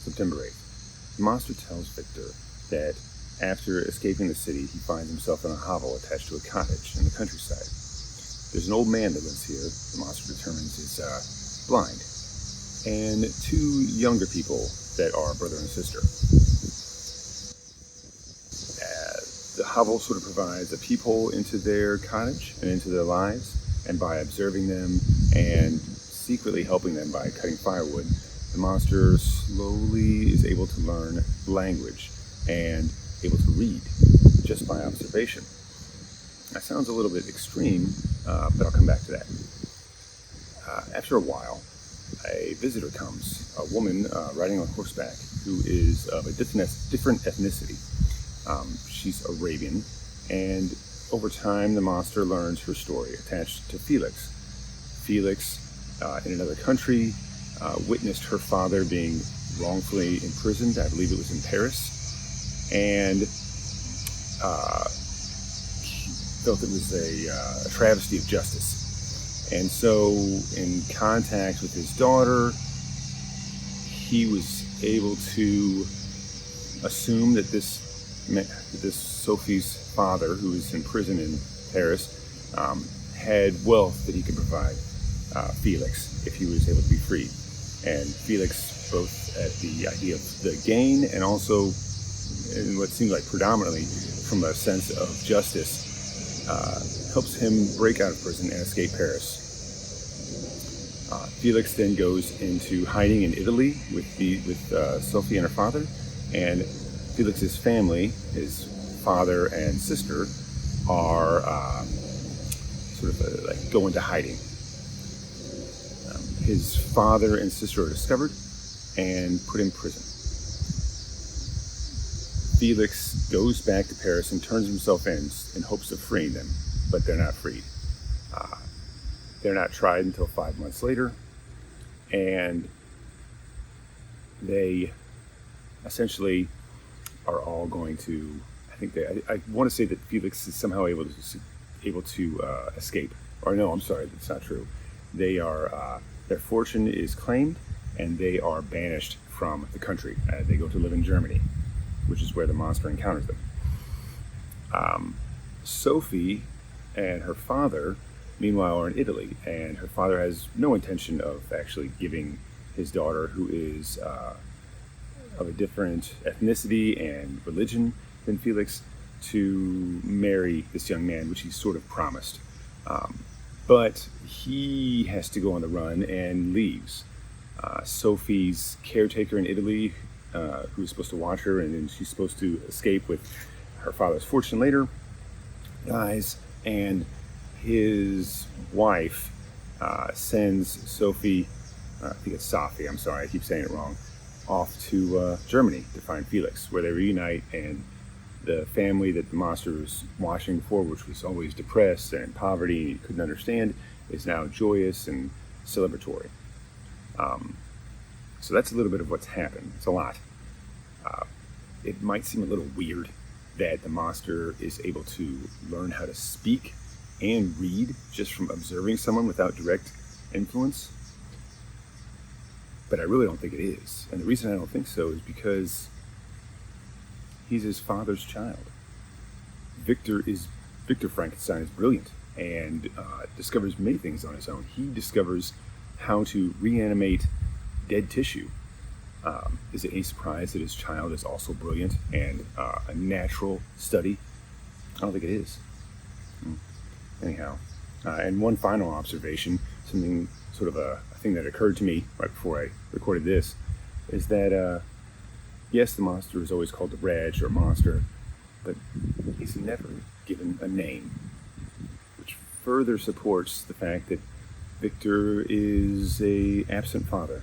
September 8th. The monster tells Victor that after escaping the city, he finds himself in a hovel attached to a cottage in the countryside. There's an old man that lives here, the monster determines is blind, and two younger people that are brother and sister. The hovel sort of provides a peephole into their cottage and into their lives, and by observing them and secretly helping them by cutting firewood, the monster slowly is able to learn language and able to read just by observation. That sounds a little bit extreme, but I'll come back to that. After a while, a visitor comes, a woman riding on horseback who is of a different ethnicity. She's Arabian, and over time the monster learns her story attached to Felix. Felix, in another country, witnessed her father being wrongfully imprisoned. I believe it was in Paris, and he felt it was a travesty of justice. And so, in contact with his daughter, he was able to assume that this Sophie's father, who is in prison in Paris, had wealth that he could provide Felix if he was able to be freed. And Felix, both at the idea of the gain and also in what seemed like predominantly from a sense of justice, helps him break out of prison and escape Paris. Felix then goes into hiding in Italy with Sophie and her father, and Felix's family, his father and sister, are like go into hiding. His father and sister are discovered and put in prison. Felix goes back to Paris and turns himself in hopes of freeing them, but they're not freed. They're not tried until 5 months later, and they essentially are all going to, I want to say that Felix is somehow able to escape. Or no, I'm sorry, that's not true. They are, their fortune is claimed, and they are banished from the country. They go to live in Germany, which is where the monster encounters them. Sophie and her father, meanwhile, are in Italy, and her father has no intention of actually giving his daughter, who is of a different ethnicity and religion than Felix, to marry this young man, which he sort of promised. But he has to go on the run and leaves. Sophie's caretaker in Italy, who is supposed to watch her, and then she's supposed to escape with her father's fortune later, dies, and his wife sends Sophie, I think it's Sophie, I'm sorry, I keep saying it wrong, off to Germany to find Felix, where they reunite, and the family that the monster was watching before, which was always depressed and in poverty and couldn't understand, is now joyous and celebratory. So that's a little bit of what's happened. It's a lot. It might seem a little weird that the monster is able to learn how to speak and read just from observing someone without direct influence. But I really don't think it is. And the reason I don't think so is because he's his father's child. Victor Frankenstein is brilliant and discovers many things on his own. He discovers how to reanimate dead tissue. Is it any surprise that his child is also brilliant and a natural study? I don't think it is. Anyhow, and one final observation, something sort of a thing that occurred to me right before I recorded this, is that yes, the monster is always called the Reg or monster, but he's never given a name, which further supports the fact that Victor is an absent father.